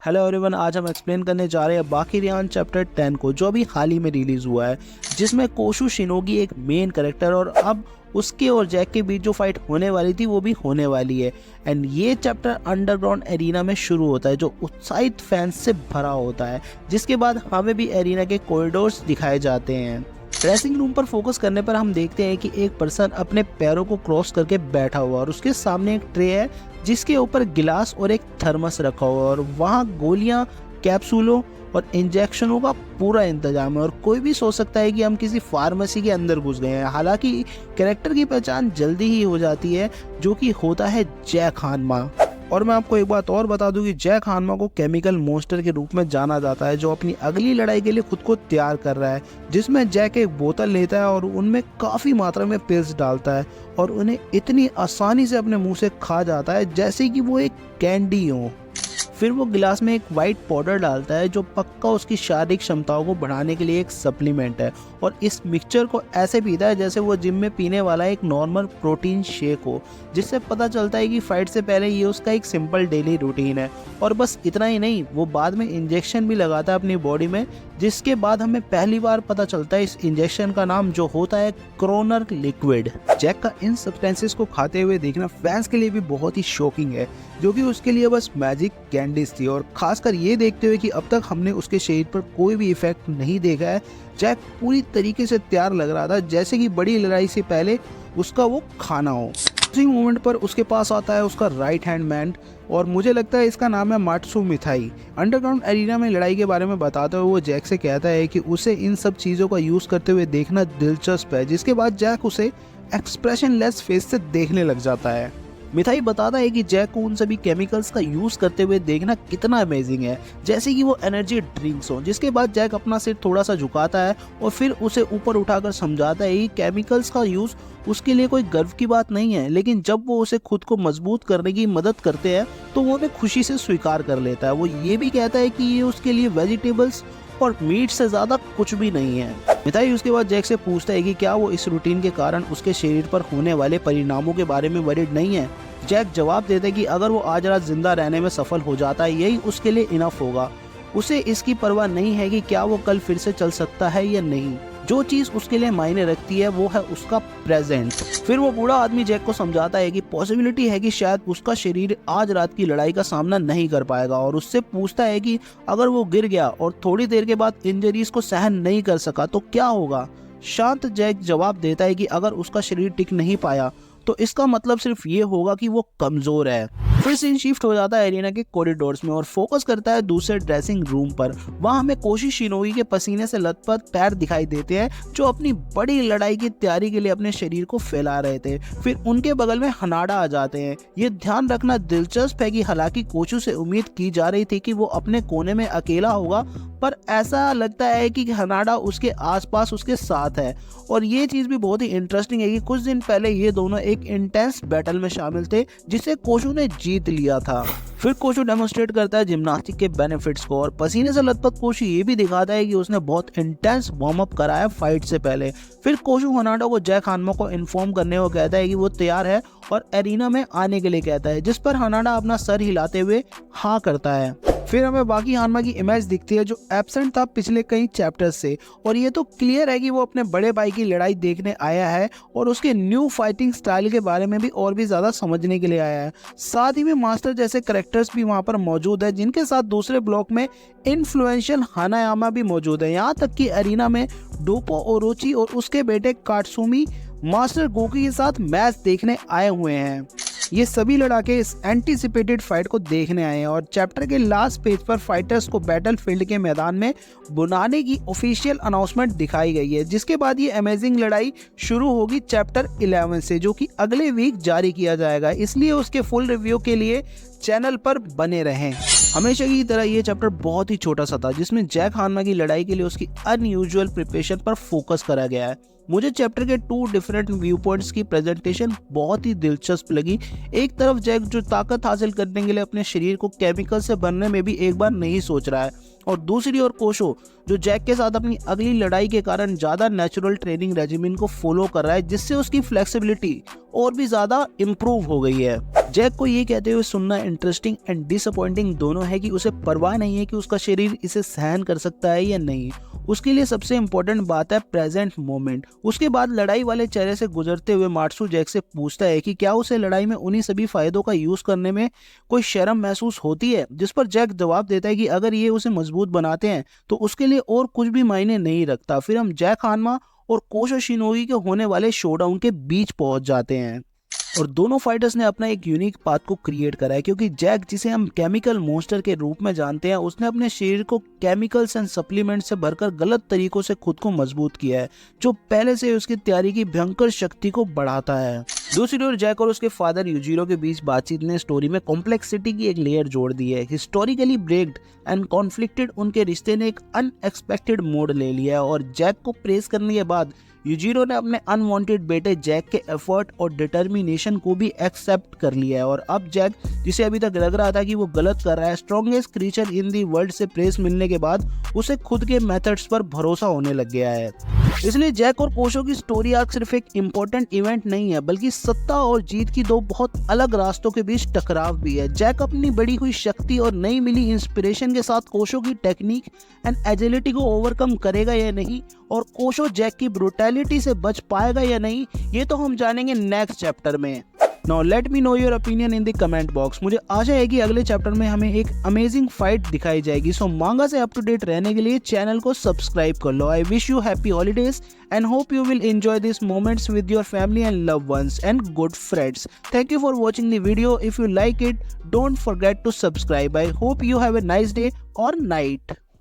Hello everyone, आज हम explain करने जा रहे हैं बाकीरियान चैप्टर 10 को, जो अभी हाल ही में रिलीज हुआ है, जिसमें कोशु शिनोगी एक मेन कैरेक्टर और अब उसके और जैक के बीच जो फाइट होने वाली थी वो भी होने वाली है। एंड ये चैप्टर अंडरग्राउंड एरिना में शुरू होता है जो उत्साहित फैंस से भरा होता है, जिसके बाद हमें भी एरिना के कॉरिडोर्स दिखाए जाते हैं। ड्रेसिंग रूम पर फोकस करने पर हम देखते हैं कि एक पर्सन अपने पैरों को क्रॉस करके बैठा हुआ और उसके सामने एक ट्रे है जिसके ऊपर गिलास और एक थर्मस रखा हुआ और वहाँ गोलियां, कैप्सूलों और इंजेक्शनों का पूरा इंतजाम है। और कोई भी सोच सकता है कि हम किसी फार्मेसी के अंदर घुस गए हैं। हालांकि कैरेक्टर की पहचान जल्दी ही हो जाती है, जो कि होता है जैक हानमा। और मैं आपको एक बात और बता दूं कि जैक हानमा को केमिकल मॉन्स्टर के रूप में जाना जाता है, जो अपनी अगली लड़ाई के लिए खुद को तैयार कर रहा है, जिसमें जैक एक बोतल लेता है और उनमें काफ़ी मात्रा में पिल्स डालता है और उन्हें इतनी आसानी से अपने मुंह से खा जाता है जैसे कि वो एक कैंडी हो। फिर वो गिलास में एक वाइट पाउडर डालता है जो पक्का उसकी शारीरिक क्षमताओं को बढ़ाने के लिए एक सप्लीमेंट है, और इस मिक्सचर को ऐसे पीता है जैसे वो जिम में पीने वाला एक नॉर्मल प्रोटीन शेक हो, जिससे पता चलता है कि फाइट से पहले ये उसका एक सिंपल डेली रूटीन है। और बस इतना ही नहीं, वो बाद में इंजेक्शन भी लगाता है अपनी बॉडी में, जिसके बाद हमें पहली बार पता चलता है इस इंजेक्शन का नाम जो होता है क्रोनर लिक्विड। जैक का इन सब्सटेंसेस को खाते हुए देखना फैंस के लिए भी बहुत ही शॉकिंग है, जो कि उसके लिए बस मैजिक कैंडीज थी। और खासकर ये देखते हुए कि अब तक हमने उसके शरीर पर कोई भी इफेक्ट नहीं देखा है, जैक पूरी तरीके से तैयार लग रहा था, जैसे कि बड़ी लड़ाई से पहले उसका वो खाना हो। उसी मोमेंट पर उसके पास आता है उसका राइट हैंड मैन, और मुझे लगता है इसका नाम है मात्सु मिथाई। अंडरग्राउंड एरिना में लड़ाई के बारे में बताते हुए वो जैक से कहता है कि उसे इन सब चीज़ों का यूज़ करते हुए देखना दिलचस्प है, जिसके बाद जैक उसे एक्सप्रेशनलेस फेस से देखने लग जाता है। मिथाई बताता है कि जैक को उन सभी केमिकल्स का यूज करते हुए देखना कितना अमेजिंग है, जैसे कि वो एनर्जी ड्रिंक्स हो। जिसके बाद जैक अपना सिर थोड़ा सा झुकाता है और फिर उसे ऊपर उठाकर समझाता है कि केमिकल्स का यूज उसके लिए कोई गर्व की बात नहीं है, लेकिन जब वो उसे खुद को मजबूत करने की मदद करते हैं तो वो उन्हें खुशी से स्वीकार कर लेता है। वो ये भी कहता है कि ये उसके लिए वेजिटेबल्स और मीट से ज्यादा कुछ भी नहीं है। मिथाई उसके बाद जैक से पूछता है कि क्या वो इस रूटीन के कारण उसके शरीर पर होने वाले परिणामों के बारे में वरीड नहीं है। जैक जवाब देता है कि अगर वो आज रात जिंदा रहने में सफल हो जाता है, यही उसके लिए इनफ होगा। उसे इसकी परवाह नहीं है कि क्या वो कल फिर से चल सकता है या नहीं। जो चीज उसके लिए मायने रखती है वो है उसका प्रेजेंट। फिर वो बूढ़ा आदमी जैक को समझाता है कि पॉसिबिलिटी है कि शायद उसका शरीर आज रात की लड़ाई का सामना नहीं कर पाएगा, और उससे पूछता है कि अगर वो गिर गया और थोड़ी देर के बाद इंजरीज को सहन नहीं कर सका तो क्या होगा। शांत जैक जवाब देता है कि अगर उसका शरीर टिक नहीं पाया तो इसका मतलब सिर्फ ये होगा कि वो कमजोर है। फिर सीन शिफ्ट हो जाता है एरिना के कॉरिडोर्स में और फोकस करता है दूसरे ड्रेसिंग रूम पर। वहां हमें कोशु शिनोगी के पसीने से लथपथ पैर दिखाई देते हैं, जो अपनी बड़ी लड़ाई की तैयारी के लिए अपने शरीर को फैला रहे थे। फिर उनके बगल में हनाडा आ जाते हैं। ये ध्यान रखना दिलचस्प है कि हालांकि कोशु से उम्मीद की जा रही थी कि वो अपने कोने में अकेला होगा, पर ऐसा लगता है कि हनाडा उसके आसपास उसके साथ है। और ये चीज भी बहुत ही इंटरेस्टिंग है कि कुछ दिन पहले ये दोनों एक इंटेंस बैटल में शामिल थे, जिसे कोशु ने जीत लिया था। फिर कोशु डेमोन्स्ट्रेट करता है जिम्नास्टिक के बेनिफिट्स को, और पसीने से लथपथ कोशु ये भी दिखाता है कि उसने बहुत इंटेंस वार्म अप कराया फाइट से पहले। फिर कोशु हनाडा को जैक हानमा को इन्फॉर्म करने को कहता है कि वो तैयार है और एरिना में आने के लिए कहता है, जिस पर हनाडा अपना सर हिलाते हुए हाँ करता है। फिर हमें बाकी हानमा की इमेज दिखती है जो एब्सेंट था पिछले कई चैप्टर्स से, और ये तो क्लियर है कि वो अपने बड़े भाई की लड़ाई देखने आया है और उसके न्यू फाइटिंग स्टाइल के बारे में भी और भी ज्यादा समझने के लिए आया है। साथ ही में मास्टर जैसे कैरेक्टर्स भी वहाँ पर मौजूद है, जिनके साथ दूसरे ब्लॉक में इन्फ्लुएंशियल हानायामा भी मौजूद है। यहाँ तक कि एरिना में डोपो ओरोची और उसके बेटे काटसुमी मास्टर गोकी के साथ मैच देखने आए हुए हैं। ये सभी लड़ाके इस एंटीसिपेटेड फाइट को देखने आए हैं, और चैप्टर के लास्ट पेज पर फाइटर्स को बैटलफील्ड के मैदान में बुलाने की ऑफिशियल अनाउंसमेंट दिखाई गई है, जिसके बाद ये अमेजिंग लड़ाई शुरू होगी चैप्टर 11 से, जो कि अगले वीक जारी किया जाएगा। इसलिए उसके फुल रिव्यू के लिए चैनल पर बने रहें। हमेशा की तरह ये चैप्टर बहुत ही छोटा सा था, जिसमें जैक हानमा की लड़ाई के लिए उसकी अनयूजुअल प्रिपरेशन पर फोकस करा गया है। मुझे चैप्टर के 2 डिफरेंट व्यू पॉइंट्स की प्रेजेंटेशन बहुत ही दिलचस्प लगी। एक तरफ जैक जो ताकत हासिल करने के लिए अपने शरीर को केमिकल से भरने में भी एक बार नहीं सोच रहा है, और दूसरी ओर कोशो जो जैक के साथ अपनी अगली लड़ाई के कारण ज्यादा नेचुरल ट्रेनिंग रेजिमेंट को फॉलो कर रहा है, जिससे उसकी फ्लेक्सिबिलिटी और भी ज्यादा इम्प्रूव हो गई है। जैक को ये कहते हुए सुनना इंटरेस्टिंग एंड डिसअपॉइंटिंग दोनों है कि उसे परवाह नहीं है कि उसका शरीर इसे सहन कर सकता है या नहीं। उसके लिए सबसे इम्पोर्टेंट बात है प्रेजेंट मोमेंट। उसके बाद लड़ाई वाले चेहरे से गुजरते हुए मार्सू जैक से पूछता है कि क्या उसे लड़ाई में उन्हीं सभी फायदों का यूज करने में कोई शर्म महसूस होती है, जिस पर जैक जवाब देता है कि अगर ये उसे मजबूत बनाते हैं तो उसके लिए और कुछ भी मायने नहीं रखता। फिर हम जैक हानमा और कोशो शिनोगी के होने वाले शोडाउन के बीच पहुंच जाते हैं और दोनों फाइटर्स ने अपना एक यूनिक पाथ को क्रिएट करा है, क्योंकि जैक जिसे हम केमिकल मॉन्स्टर के रूप में जानते हैं, उसने अपने शरीर को केमिकल्स एंड सप्लीमेंट से भरकर गलत तरीकों से खुद को मजबूत किया है, जो पहले से उसकी तैयारी की भयंकर शक्ति को बढ़ाता है। दूसरी ओर जैक और उसके फादर यूजिरो के बीच बातचीत ने स्टोरी में कॉम्प्लेक्सिटी की एक लेयर जोड़ दी है। हिस्टोरिकली ब्रेक्ड एंड कॉन्फ्लिक्टेड उनके रिश्ते ने एक अनएक्सपेक्टेड मोड़ ले लिया है और जैक को प्रेस करने के बाद यूजिरो ने अपने अनवांटेड बेटे जैक के एफर्ट और डिटर्मिनेशन को भी एक्सेप्ट कर लिया है और अब जैक, जिसे अभी तक लग रहा था कि वो गलत कर रहा है, strongest creature in the world से प्रेस मिलने के बाद उसे खुद के मेथड्स पर भरोसा होने लग गया है। इसलिए जैक और कोशो की स्टोरी आर्क सिर्फ एक इम्पोर्टेंट इवेंट नहीं है, बल्कि सत्ता और जीत की दो बहुत अलग रास्तों के बीच टकराव भी है। जैक अपनी बढ़ी हुई शक्ति और नई मिली इंस्पिरेशन के साथ कोशो की टेक्निक एंड एजिलिटी को ओवरकम करेगा या नहीं, और कोशो जैक की ब्रुटैलिटी से बच पाएगा या नहीं, ये तो हम जानेंगे नेक्स्ट चैप्टर में। Now let me know your opinion in the comment box. मुझे आशा है कि अगले चैप्टर में हमें एक अमेजिंग फाइट दिखाई जाएगी। सो मांगा से अप टू डेट रहने के लिए चैनल को सब्सक्राइब कर लो। I wish you happy holidays and hope you will enjoy these moments with your family and loved ones and good friends. Thank you for watching the video. If you like it, don't forget to subscribe. I hope you have a nice day or night.